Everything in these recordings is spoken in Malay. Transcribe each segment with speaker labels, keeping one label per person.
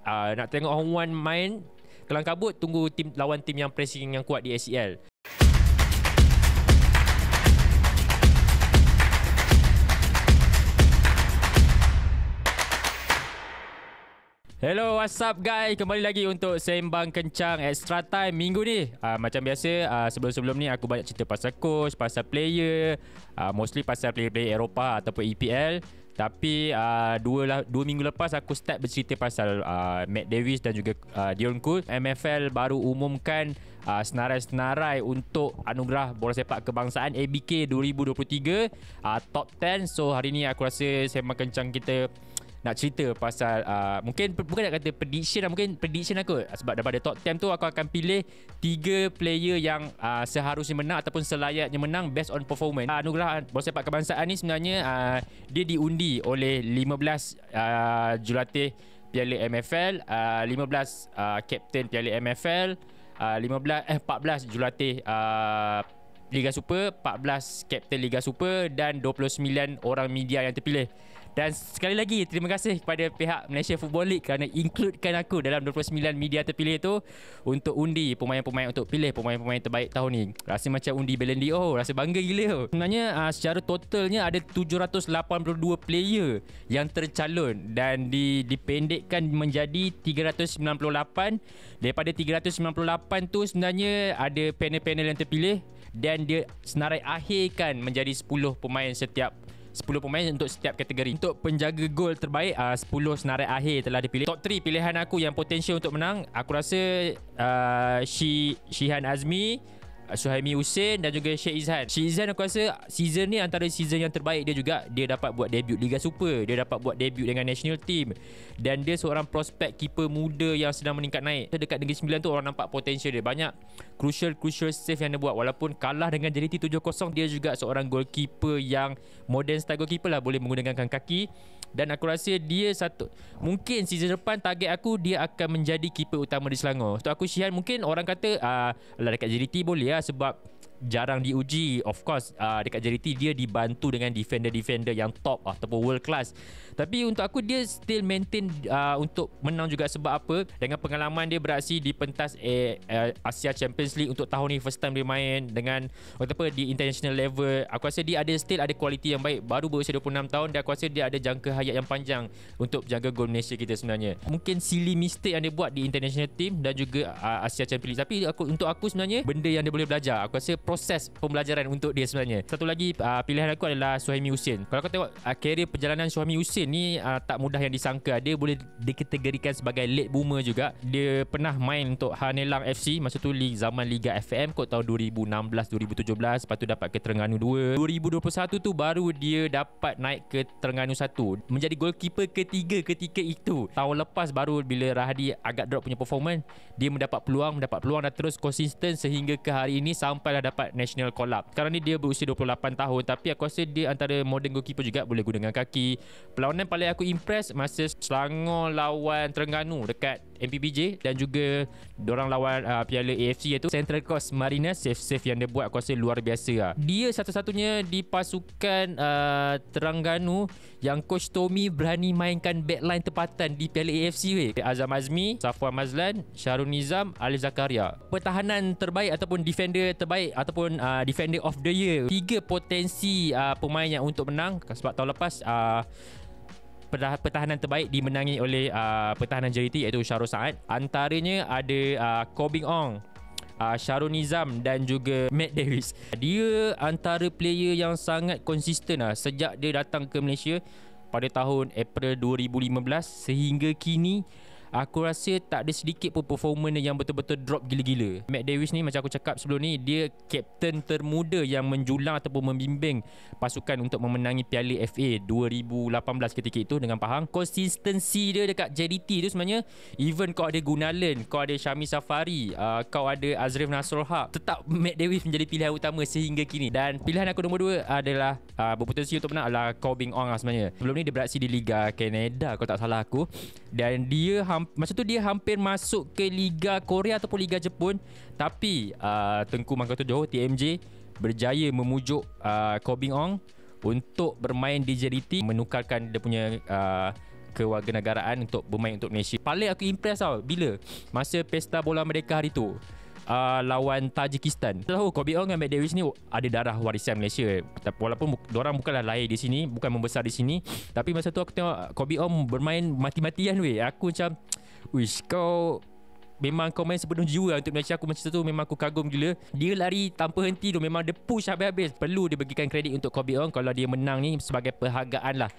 Speaker 1: nak tengok Hong Wan main kelang kabut, tunggu lawan tim yang pressing yang kuat di ACL. Hello, what's up guys? Kembali lagi untuk Sembang Kencang Extra Time minggu ni. Macam biasa, sebelum-sebelum ni aku banyak cerita pasal coach, pasal player, mostly pasal player-player Eropah ataupun EPL. Tapi dua minggu lepas aku start bercerita pasal Matt Davis dan juga Dion Koo. MFL baru umumkan senarai-senarai untuk anugerah bola sepak kebangsaan ABK 2023 top 10. So hari ni aku rasa Sembang Kencang kita nak cerita pasal mungkin bukan nak kata prediction lah, mungkin prediction aku sebab daripada top 10 tu aku akan pilih 3 player yang seharusnya menang ataupun selayaknya menang based on performance. Anugerah bola sepak kebangsaan ni sebenarnya dia diundi oleh 15 jurulatih Piala MFL, 15 kapten Piala MFL, 14 jurulatih Liga Super, 14 kapten Liga Super dan 29 orang media yang terpilih. Dan sekali lagi terima kasih kepada pihak Malaysia Football League kerana includekan aku dalam 29 media terpilih tu untuk undi pemain-pemain, untuk pilih pemain-pemain terbaik tahun ni. Rasa macam undi Ballon d'Or, rasa bangga gila tu. Sebenarnya secara totalnya ada 782 player yang tercalon dan dipendekkan menjadi 398. Daripada 398 tu sebenarnya ada panel-panel yang terpilih dan dia senarai akhirkan menjadi 10 pemain untuk setiap kategori. Untuk penjaga gol terbaik, 10 senarai akhir telah dipilih. Top 3 pilihan aku yang potensial untuk menang, aku rasa Shihan Azmi, Suhaimi Hussein dan juga Sheikh Izhan. Sheikh Izhan aku rasa season ni antara season yang terbaik dia juga. Dia dapat buat debut Liga Super, dia dapat buat debut dengan national team dan dia seorang prospek keeper muda yang sedang meningkat naik. Dekat Negeri 9 tu orang nampak potensial dia. Banyak crucial save yang dia buat. Walaupun kalah dengan JDT 7-0, dia juga seorang goalkeeper yang modern style goalkeeper lah, boleh menggunakan kaki. Dan aku rasa dia mungkin season depan target aku dia akan menjadi keeper utama di Selangor. Untuk aku Shihan mungkin orang kata dekat JDT boleh lah sebab jarang diuji. Of course dekat JDT dia dibantu dengan defender-defender yang top ataupun world class. Tapi untuk aku dia still maintain untuk menang juga. Sebab apa? Dengan pengalaman dia beraksi di pentas Asia Champions League untuk tahun ni, first time dia main dengan di international level. Aku rasa dia still ada kualiti yang baik. Baru berusia 26 tahun dan aku rasa dia ada jangka hayat yang panjang untuk jaga gol Malaysia kita sebenarnya. Mungkin silly mistake yang dia buat di international team dan juga Asia Champions League, tapi untuk aku sebenarnya benda yang dia boleh belajar. Aku rasa proses pembelajaran untuk dia sebenarnya. Satu lagi pilihan aku adalah Suhaimi Hussein. Kalau kau tengok karier perjalanan Suhaimi Hussein ni tak mudah yang disangka. Dia boleh dikategorikan sebagai late boomer juga. Dia pernah main untuk Hanelang FC masa tu zaman Liga FM kot tahun 2016-2017. Lepas tu dapat ke Terengganu 2. 2021 tu baru dia dapat naik ke Terengganu 1. Menjadi goalkeeper ketiga ketika itu. Tahun lepas baru bila Rahadi agak drop punya performance, dia mendapat peluang dan terus konsisten sehingga ke hari ini sampailah dapat national call up. Sekarang ni dia berusia 28 tahun, tapi aku rasa dia antara modern goalkeeper juga, boleh gunakan kaki. Perlawanan paling aku impress masa Selangor lawan Terengganu dekat MPBJ dan juga diorang lawan Piala AFC iaitu Central Coast Mariners. Save yang dia buat aku rasa luar biasa lah. Dia satu-satunya di pasukan Terengganu yang coach Tommy berani mainkan backline tempatan di Piala AFC. Azam Azmi, Safwan Mazlan, Syarul Nizam, Alif Zakaria. Pertahanan terbaik ataupun defender terbaik ataupun defender of the year. 3 potensi pemain yang untuk menang sebab tahun lepas pertahanan terbaik dimenangi oleh pertahanan JDT iaitu Syarul Saad. Antaranya ada Koh Beng Ong, Syarul Nizam dan juga Matt Davis. Dia antara player yang sangat konsisten sejak dia datang ke Malaysia pada tahun April 2015 sehingga kini. Aku rasa tak ada sedikit pun performance yang betul-betul drop gila-gila. Matt Davis ni macam aku cakap sebelum ni, dia kapten termuda yang menjulang ataupun membimbing pasukan untuk memenangi Piala FA 2018 ketika itu dengan Pahang. Konsistensi dia dekat JDT tu sebenarnya, even kau ada Gunalan, kau ada Syami Safari, kau ada Azrif Nasrul Haq, tetap Matt Davis menjadi pilihan utama sehingga kini. Dan pilihan aku nombor 2 adalah berpotensi untuk menang adalah Koh Beng Ong sebenarnya. Sebelum ni dia beraksi di Liga Canada kalau tak salah aku, dan dia masa tu dia hampir masuk ke Liga Korea ataupun Liga Jepun, tapi Tengku Mangkatujoho TMJ berjaya memujuk Koh Beng Ong untuk bermain di JDT, menukarkan dia punya kewarganegaraan untuk bermain untuk Malaysia. Paling aku impress tau bila masa Pesta Bola Merdeka hari tu, lawan Tajikistan. Tahu Kobe Ong dengan Matt Davis ni ada darah warisan Malaysia. Walaupun diorang bukanlah lahir di sini, bukan membesar di sini, tapi masa tu aku tengok Kobe Ong bermain mati-matian weh. Aku macam, wish kau memang kau main sepenuh jiwa untuk Malaysia. Aku macam tu memang aku kagum gila. Dia lari tanpa henti tu, memang dia push habis-habis. Perlu dibagikan kredit untuk Kobe Ong kalau dia menang ni sebagai penghargaan lah,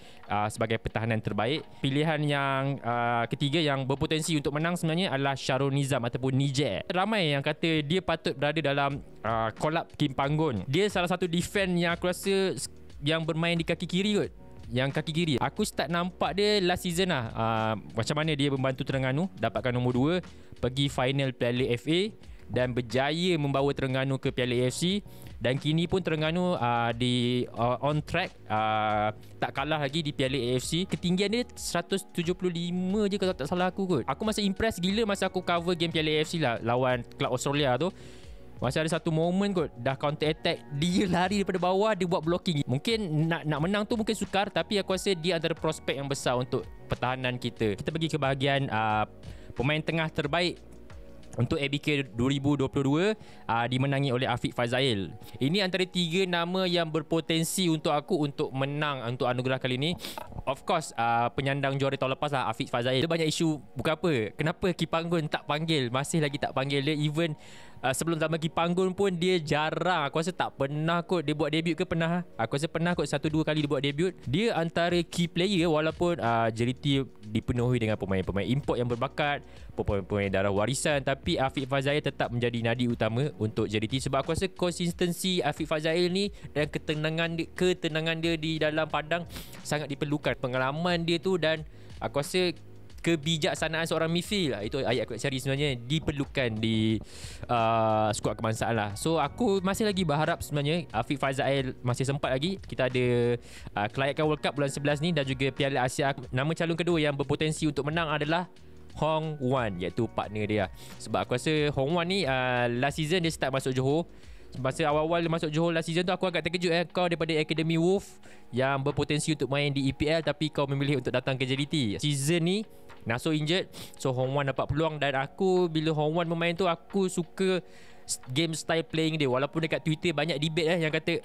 Speaker 1: sebagai pertahanan terbaik. Pilihan yang ketiga yang berpotensi untuk menang sebenarnya adalah Shahrul Nizam ataupun Nije. Ramai yang kata dia patut berada dalam kolab Kim Panggon. Dia salah satu defend yang aku rasa yang bermain di kaki kiri kot. Yang kaki kiri aku start nampak dia last season lah, macam mana dia membantu Terengganu dapatkan nombor 2, pergi final Piala FA dan berjaya membawa Terengganu ke Piala AFC. Dan kini pun Terengganu di on track, tak kalah lagi di Piala AFC. Ketinggian dia 175 je kalau tak salah aku kot. Aku masih impress gila masa aku cover game Piala AFC lah lawan Club Australia tu. Masa ada satu moment kot, dah counter attack, dia lari daripada bawah, dia buat blocking. Mungkin nak menang tu mungkin sukar, tapi aku rasa dia antara prospek yang besar untuk pertahanan kita. Kita pergi ke bahagian pemain tengah terbaik untuk ABK 2022, dimenangi oleh Afiq Fazail. Ini antara 3 nama yang berpotensi untuk aku untuk menang untuk anugerah kali ini. Of course, penyandang juara tahun lepas lah, Afiq Fazail. Dia banyak isu, bukan apa, kenapa Kipanggun tak panggil, masih lagi tak panggil dia. Even sebelum zaman Kipanggun pun dia jarang. Aku rasa tak pernah kot dia buat debut ke pernah. Aku rasa pernah kot 1-2 kali dia buat debut. Dia antara key player walaupun JDT dipenuhi dengan pemain-pemain import yang berbakat, pemain-pemain darah warisan, tapi Afiq Fazail tetap menjadi nadi utama untuk JDT. Sebab aku rasa konsistensi Afiq Fazail ni dan ketenangan dia di dalam padang sangat diperlukan. Pengalaman dia tu dan aku rasa kebijaksanaan seorang midfield lah, itu ayat aku nak cari sebenarnya, diperlukan di skuad kebangsaan lah. So aku masih lagi berharap sebenarnya Afiq Fazail masih sempat lagi. Kita ada kelayakan World Cup bulan 11 ni dan juga Piala Asia. Nama calon kedua yang berpotensi untuk menang adalah Hong Wan, iaitu partner dia. Sebab aku rasa Hong Wan ni last season dia start masuk Johor. Masa awal-awal dia masuk Johor last season tu, aku agak terkejut kau daripada Academy Wolf yang berpotensi untuk main di EPL, tapi kau memilih untuk datang ke JDT. Season ni Naso injured, so Hong Wan dapat peluang. Dan aku bila Hong Wan bermain tu, aku suka game style playing dia. Walaupun dekat Twitter banyak debate yang kata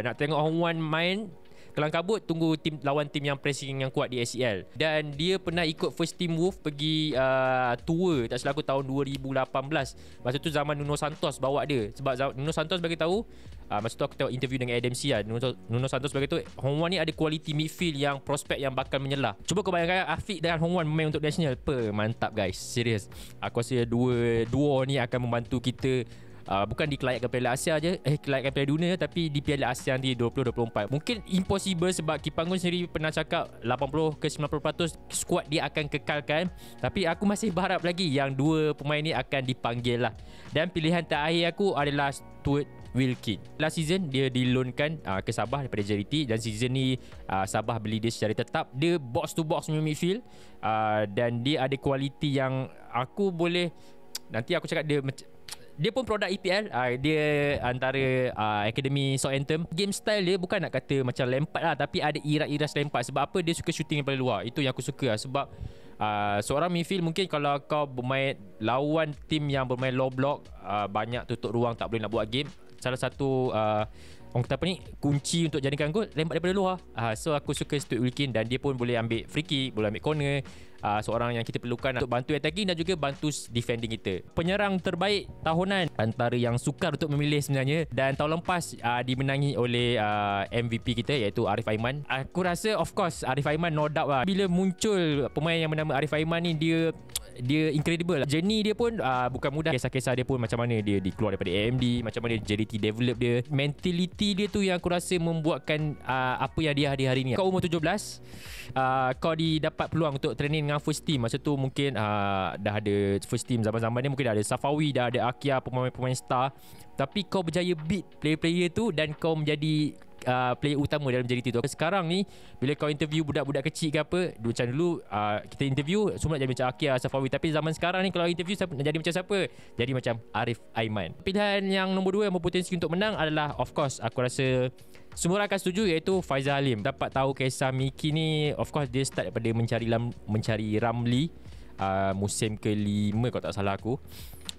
Speaker 1: nak tengok Hong Wan main kelang kabut, tunggu lawan tim yang pressing yang kuat di ACL. Dan dia pernah ikut first team Wolf pergi tour, tak salah aku tahun 2018. Masa tu zaman Nuno Santos bawa dia. Sebab Nuno Santos bagi tahu, masa tu aku tengok interview dengan Adam C lah, Nuno Santos bagi tahu Hong Wan ni ada kualiti midfield yang prospek yang bakal menyelah. Cuba kau bayangkan Afiq dan Hong Wan main untuk national. Mantap guys, serius. Aku rasa duo ni akan membantu kita, bukan di kelayakan Piala Asia je, kelayakan Piala Dunia, tapi di Piala ASEAN di 2024. Mungkin impossible sebab Kipanggun sendiri pernah cakap 80 ke 90% skuad dia akan kekalkan, tapi aku masih berharap lagi yang 2 pemain ni akan dipanggil lah. Dan pilihan terakhir aku adalah Stuart Wilkin. Last season dia diloankan ke Sabah daripada JDT, dan season ni Sabah beli dia secara tetap. Dia box to box midfield, dan dia ada kualiti yang aku boleh, nanti aku cakap dia pun produk EPL. Dia antara Academy Southampton. Game style dia bukan nak kata macam Lampard lah, tapi ada iras-iras Lampard. Sebab apa? Dia suka shooting daripada luar. Itu yang aku suka lah. Sebab seorang midfield, mungkin kalau kau bermain lawan tim yang bermain low block, banyak tutup ruang, tak boleh nak buat game, salah satu orang kata apa ni, kunci untuk jadikan gol lempar daripada luar. So aku suka Stuart Wilkin, dan dia pun boleh ambil free kick, boleh ambil corner. Seorang yang kita perlukan untuk bantu attacking dan juga bantu defending kita. Penyerang terbaik tahunan antara yang sukar untuk memilih sebenarnya, dan tahun lepas dimenangi oleh MVP kita, iaitu Arif Aiman. Aku rasa of course Arif Aiman no doubt lah. Bila muncul pemain yang bernama Arif Aiman ni, dia incredible lah. Journey dia pun bukan mudah. Kisah-kisah dia pun macam mana dia dikeluar daripada AMD, macam mana JDT develop dia, mentality dia tu yang aku rasa membuatkan apa yang dia hari-hari ni. Kau umur 17, kau dapat peluang untuk training dengan first team. Masa tu mungkin dah ada first team zaman-zaman ni, mungkin dah ada Safawi, dah ada Akia, pemain-pemain star. Tapi kau berjaya beat player-player tu, dan kau menjadi player utama dalam JDT tu. Sekarang ni bila kau interview budak-budak kecil ke apa, macam dulu kita interview semua nak jadi macam Akia Safawi, tapi zaman sekarang ni kalau interview siapa nak jadi macam siapa? Jadi macam Arif Aiman. Pilihan yang nombor 2 yang berpotensi untuk menang adalah, of course, aku rasa semua orang akan setuju, iaitu Faizal Halim. Dapat tahu kisah Miki ni, of course dia start daripada mencari Ramli musim ke-5 kalau tak salah aku.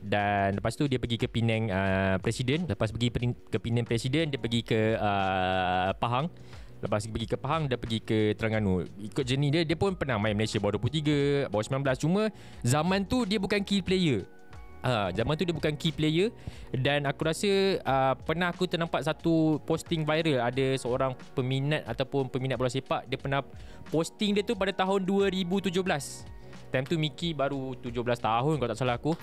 Speaker 1: Dan lepas tu dia pergi ke Penang Presiden. Lepas pergi ke Penang Presiden, dia pergi ke Pahang. Lepas pergi ke Pahang, dia pergi ke Terengganu. Ikut journey dia pun pernah main Malaysia bawah 23, bawah 19. Cuma zaman tu dia bukan key player. Zaman tu dia bukan key player. Dan aku rasa pernah aku ternampak satu posting viral. Ada seorang peminat ataupun peminat bola sepak, dia pernah posting dia tu pada tahun 2017. Time tu Miki baru 17 tahun kalau tak salah aku.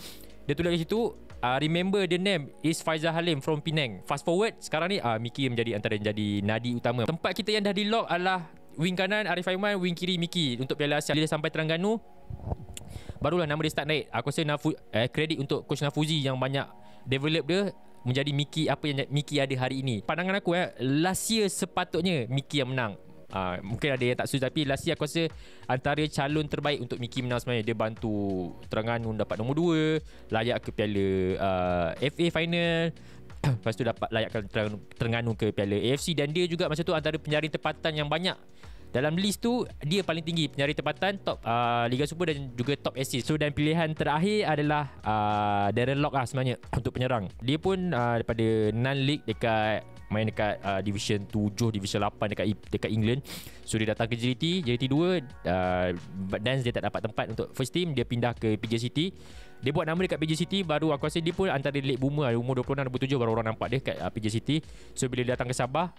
Speaker 1: Dia tulis di situ, remember the name is Faizal Halim from Penang. Fast forward, sekarang ni Miki menjadi antara jadi nadi utama. Tempat kita yang dah di lock adalah wing kanan Arif Aiman, wing kiri Miki untuk Piala Asia. Bila sampai Terengganu, barulah nama dia start naik. Aku rasa kredit untuk Coach Nafuzi yang banyak develop dia menjadi Miki apa yang Miki ada hari ini. Pandangan aku last year sepatutnya Miki yang menang. Mungkin ada yang tak setuju, tapi last year aku rasa antara calon terbaik untuk Miki menang sebenarnya. Dia bantu Terengganu dapat nombor 2, layak ke Piala FA final. Lepas tu dapat layakkan Terengganu ke Piala AFC. Dan dia juga masa tu antara penjaring tempatan yang banyak. Dalam list tu dia paling tinggi penjaring tempatan, top Liga Super dan juga top assist. So dan pilihan terakhir adalah Darren Lock sebenarnya untuk penyerang. Dia pun daripada non-league main dekat Division 7, Division 8 dekat England. So dia datang ke JDT 2 dan dia tak dapat tempat untuk first team. Dia pindah ke PJ City. Dia buat nama dekat PJ City. Baru aku rasa dia pun antara late boomer, umur 26, 27 baru orang nampak dia kat PJ City. So bila dia datang ke Sabah,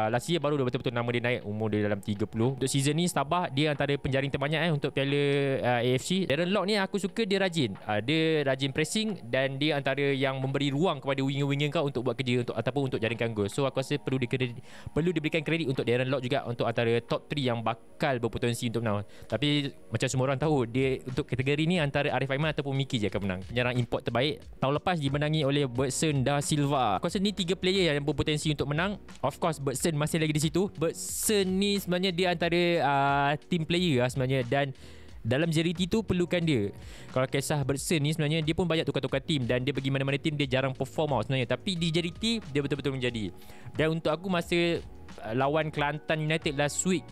Speaker 1: last year baru dia betul-betul nama dia naik, umur dia dalam 30. Untuk season ni Sabah dia antara penjaring terbanyak untuk Piala AFC. Darren Lock ni aku suka dia rajin. Dia rajin pressing dan dia antara yang memberi ruang kepada winger-winger kau untuk buat kerja ataupun untuk jaringkan gol. So aku rasa perlu diberikan kredit untuk Darren Lock juga, untuk antara top 3 yang bakal berpotensi untuk menang. Tapi macam semua orang tahu, dia untuk kategori ni antara Arif Aiman ataupun Miki je akan menang. Penyerang import terbaik tahun lepas dimenangi oleh Bertson da Silva. Aku rasa ni 3 player yang berpotensi untuk menang. Of course Bertson masih lagi di situ. Bertson ni sebenarnya dia antara team player sebenarnya, dan dalam JDT tu perlukan dia. Kalau kisah Bertson ni sebenarnya dia pun banyak tukar-tukar team dan dia pergi mana-mana team dia jarang perform sebenarnya, tapi di JDT dia betul-betul menjadi. Dan untuk aku masa lawan Kelantan United last week,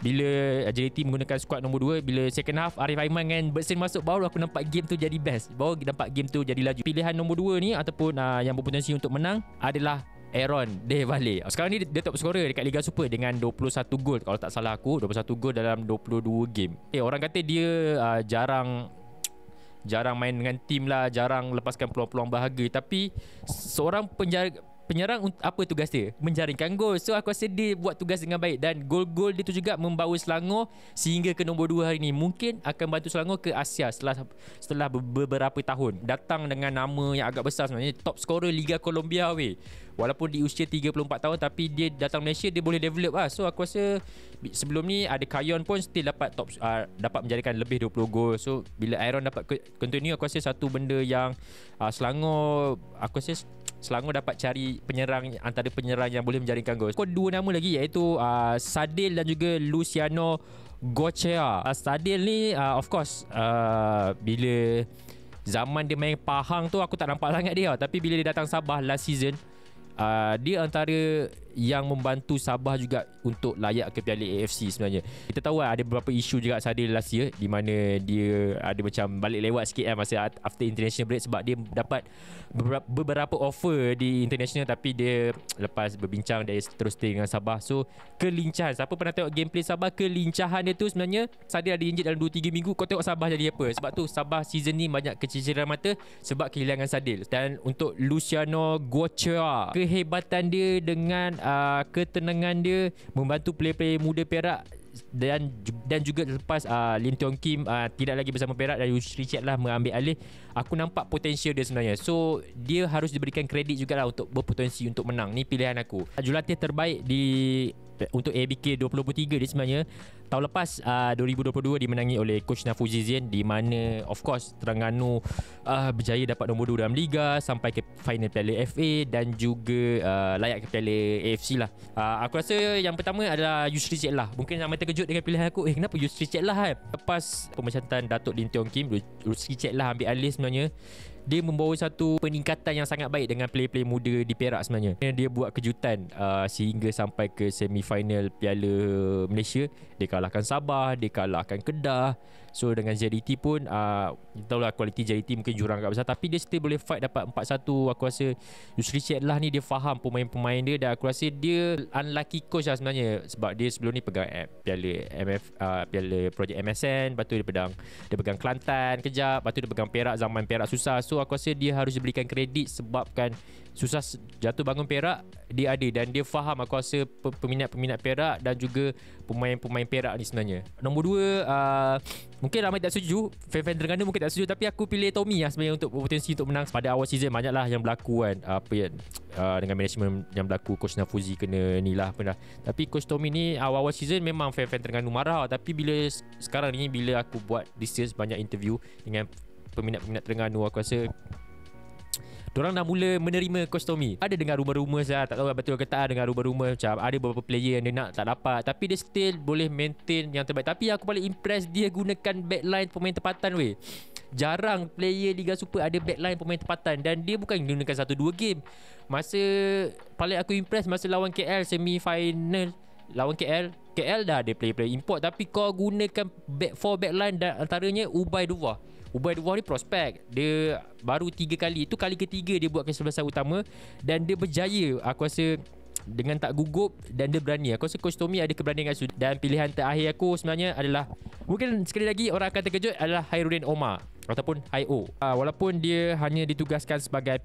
Speaker 1: bila JDT menggunakan squad nombor 2, bila second half Arif Aiman dengan Bertson masuk, baru aku nampak game tu jadi best, baru nampak game tu jadi laju. Pilihan nombor 2 ni ataupun yang berpotensi untuk menang adalah Aaron De Valle. Sekarang ni dia top scorer dekat Liga Super dengan 21 gol kalau tak salah aku, 21 gol dalam 22 game. Orang kata dia jarang main dengan tim lah, jarang lepaskan peluang-peluang bahagia, tapi seorang penyerang apa tugas dia? Menjaringkan gol. So aku rasa dia buat tugas dengan baik, dan gol-gol dia tu juga membawa Selangor sehingga ke nombor 2 hari ni. Mungkin akan bantu Selangor ke Asia setelah beberapa tahun. Datang dengan nama yang agak besar sebenarnya, top scorer Liga Colombia weh. Walaupun di usia 34 tahun, tapi dia datang Malaysia, dia boleh develop So aku rasa sebelum ni ada Kayon pun still dapat dapat menjadikan lebih 20 gol. So bila Aaron dapat continue, aku rasa satu benda yang Selangor, aku rasa Selangor dapat cari penyerang, antara penyerang yang boleh menjaringkan gol. Kau 2 nama lagi, iaitu Sadil dan juga Luciano Gochea. Sadil ni of course bila zaman dia main Pahang tu aku tak nampak sangat dia, tapi bila dia datang Sabah last season, dia antara yang membantu Sabah juga untuk layak ke Piala AFC sebenarnya. Kita tahu ada beberapa isu juga Sadil last year, di mana dia ada macam balik lewat sikit masa after international break, sebab dia dapat beberapa offer di international, tapi dia lepas berbincang dia terus stay dengan Sabah. So kelincahan, siapa pernah tengok gameplay Sabah, kelincahan dia tu sebenarnya Sadil ada injet dalam 2-3 minggu. Kau tengok Sabah jadi apa? Sebab tu Sabah season ni banyak keciciran mata sebab kehilangan Sadil. Dan untuk Luciano Gochea, kehebatan dia dengan ketenangan dia membantu player-player muda Perak, dan juga lepas Lim Tiong Kim tidak lagi bersama Perak dan Yush Richard lah mengambil alih, aku nampak potensial dia sebenarnya. So dia harus diberikan kredit jugalah untuk berpotensi untuk menang. Ni pilihan aku. Jurulatih terbaik di untuk ABK 2023 dia sebenarnya tahun lepas 2022 dimenangi oleh coach Nafuzi Zain, di mana of course Terengganu berjaya dapat nombor 2 dalam liga sampai ke final Piala FA dan juga layak ke Piala AFC lah. Aku rasa yang pertama adalah Yusri Ceklah. Mungkin ramai terkejut dengan pilihan aku, kenapa Yusri Ceklah kan? Lepas pemencatan Datuk Lim Tiong Kim, Yusri Ceklah ambil alih sebenarnya. Dia membawa satu peningkatan yang sangat baik dengan player-player muda di Perak sebenarnya. Dia buat kejutan sehingga sampai ke semi-final Piala Malaysia. Dia kalahkan Sabah, dia kalahkan Kedah. So dengan JDT pun kita tahulah kualiti JDT mungkin jurang agak besar, tapi dia still boleh fight dapat 4-1. Aku rasa Yusri Ceklah ni dia faham pemain-pemain dia, dan aku rasa dia unlucky coach lah sebenarnya, sebab dia sebelum ni pegang Piala Piala projek MSN, lepas tu dia pegang Kelantan kejap, lepas tu dia pegang Perak zaman Perak susah. So aku rasa dia harus diberikan kredit sebabkan susah jatuh bangun Perak dia ada, dan dia faham aku rasa peminat-peminat Perak dan juga pemain-pemain Perak ni sebenarnya. Nombor 2, mungkin ramai tak setuju, fan-fan Terengganu mungkin tak setuju, tapi aku pilih Tommy lah sebenarnya untuk berpotensi untuk menang. Pada awal season banyaklah yang berlaku kan, dengan management yang berlaku, coach Nafuzi kena ni lah apa dah. Tapi coach Tommy ni awal-awal season memang fan-fan Terengganu marah, tapi bila sekarang ni, bila aku buat research, banyak interview dengan peminat-peminat Terengganu, aku rasa diorang dah mula menerima coach Tommy. Ada dengar rumor-rumor saya, tak tahu betul ke tak, dengar rumor-rumor macam ada beberapa player yang dia nak tak dapat, tapi dia still boleh maintain yang terbaik. Tapi aku paling impress dia gunakan backline pemain tempatan weh. Jarang player Liga Super ada backline pemain tempatan, dan dia bukan gunakan 1-2 game. Masa paling aku impress masa lawan KL semi-final, lawan KL dah ada player-player import, tapi kau gunakan back 4 backline, dan antaranya Ubay Dua ni prospek. Dia baru 3 kali, itu kali ketiga dia buat kesebelasan utama, dan dia berjaya aku rasa dengan tak gugup, dan dia berani. Aku rasa coach Tommy ada keberanian kat situ. Dan pilihan terakhir aku sebenarnya adalah, mungkin sekali lagi orang akan terkejut, adalah Hairudin Omar ataupun Haio. Walaupun dia hanya ditugaskan sebagai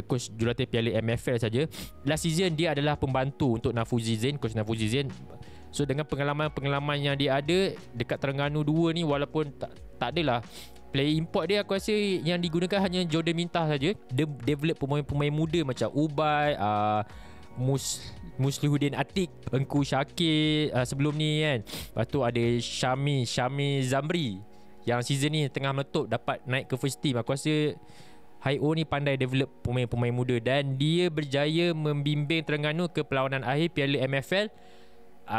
Speaker 1: coach jurulatih Piala MFL saja, last season dia adalah pembantu untuk Nafuzi Zain, coach Nafuzi Zain. So dengan pengalaman yang dia ada dekat Terengganu 2 ni, walaupun tak adalah player import dia, aku rasa yang digunakan hanya Jordan Mintah saja. Dia develop pemain-pemain muda macam Ubay, Muslihuddin Atik, Engku Syakir sebelum ni kan. Lepas tu ada Syami Zamri yang season ni tengah meletup dapat naik ke first team. Aku rasa Haio ni pandai develop pemain-pemain muda, dan dia berjaya membimbing Terengganu ke perlawanan akhir Piala MFL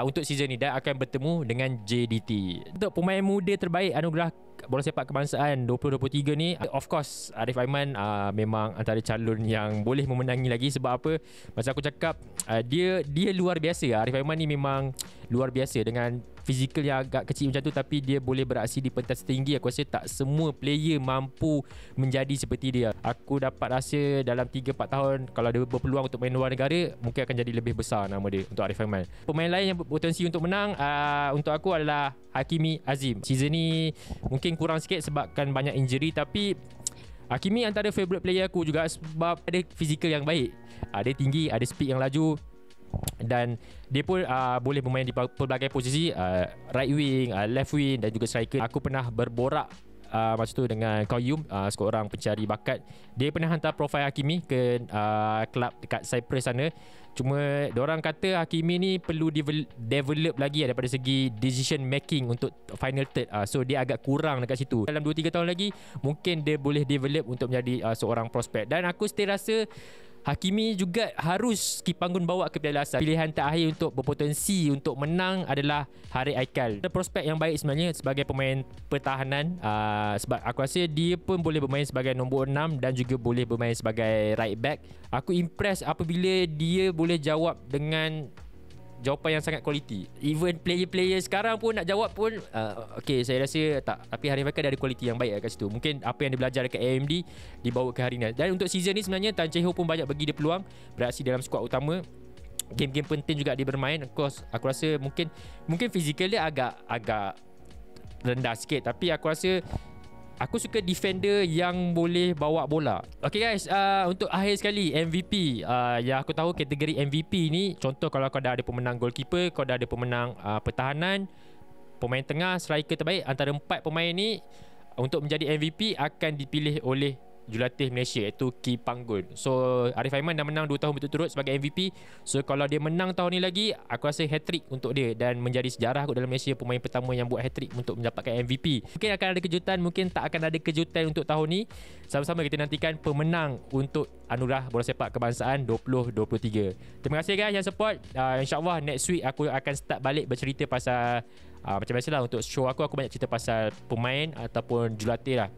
Speaker 1: untuk season ni, dan akan bertemu dengan JDT. Untuk pemain muda terbaik anugerah bola sepak kebangsaan 2023 ni, of course Arif Aiman memang antara calon yang boleh memenangi lagi. Sebab apa? Masa aku cakap dia luar biasa. Arif Aiman ni memang luar biasa dengan fizikal yang agak kecil macam tu, tapi dia boleh beraksi di pentas tinggi. Aku rasa tak semua player mampu menjadi seperti dia. Aku dapat rasa dalam 3-4 tahun, kalau dia berpeluang untuk main luar negara, mungkin akan jadi lebih besar nama dia untuk Arif Aiman. Pemain lain yang berpotensi untuk menang untuk aku adalah Hakimi Azim. Season ni mungkin kurang sikit sebabkan banyak injury, tapi Hakimi antara favourite player aku juga sebab ada fizikal yang baik. Dia tinggi, ada speed yang laju, dan dia pun boleh bermain di pelbagai posisi, right wing, left wing dan juga striker. Aku pernah berborak masa tu dengan Qayyum, seorang pencari bakat. Dia pernah hantar profil Hakimi ke klub dekat Cyprus sana. Cuma diorang kata Hakimi ni perlu develop lagi daripada segi decision making untuk final third. So dia agak kurang dekat situ. Dalam 2-3 tahun lagi mungkin dia boleh develop untuk menjadi seorang prospek. Dan aku still rasa Hakimi juga harus Kipanggun bawa ke Piala Asal. Pilihan terakhir untuk berpotensi untuk menang adalah Haris Aikal. Ada prospek yang baik sebenarnya sebagai pemain pertahanan, sebab aku rasa dia pun boleh bermain sebagai nombor 6 dan juga boleh bermain sebagai right back. Aku impress apabila dia boleh jawab dengan jawapan yang sangat kualiti. Even player-player sekarang pun nak jawab pun okay, saya rasa tak. Tapi Haris Aikal ada kualiti yang baik kat situ. Mungkin apa yang dia belajar dekat AMD dibawa ke hari ni. Dan untuk season ni sebenarnya Tan Chee Ho pun banyak bagi dia peluang beraksi dalam skuad utama. Game-game penting juga dia bermain. Of course aku rasa mungkin fizikal dia agak rendah sikit, tapi aku rasa aku suka defender yang boleh bawa bola. Okay guys, untuk akhir sekali MVP, yang aku tahu kategori MVP ni, contoh kalau kau dah ada pemenang goalkeeper, kau dah ada pemenang pertahanan, pemain tengah, striker terbaik, antara 4 pemain ni untuk menjadi MVP akan dipilih oleh jurulatih Malaysia, iaitu Ki Panggun. So Arif Aiman dah menang 2 tahun berturut-turut sebagai MVP. So kalau dia menang tahun ni lagi, aku rasa hat-trick untuk dia dan menjadi sejarah kot dalam Malaysia, pemain pertama yang buat hat-trick untuk mendapatkan MVP. Mungkin akan ada kejutan, mungkin tak akan ada kejutan untuk tahun ni. Sama-sama kita nantikan pemenang untuk Anugerah Bola Sepak Kebangsaan 2023. Terima kasih guys yang support. InsyaAllah next week aku akan start balik bercerita pasal macam biasalah untuk show aku banyak cerita pasal pemain ataupun jurulatih lah.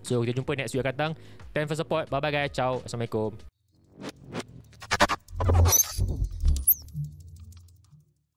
Speaker 1: So kita jumpa next week akan datang. Thanks for support. Bye bye guys. Ciao. Assalamualaikum.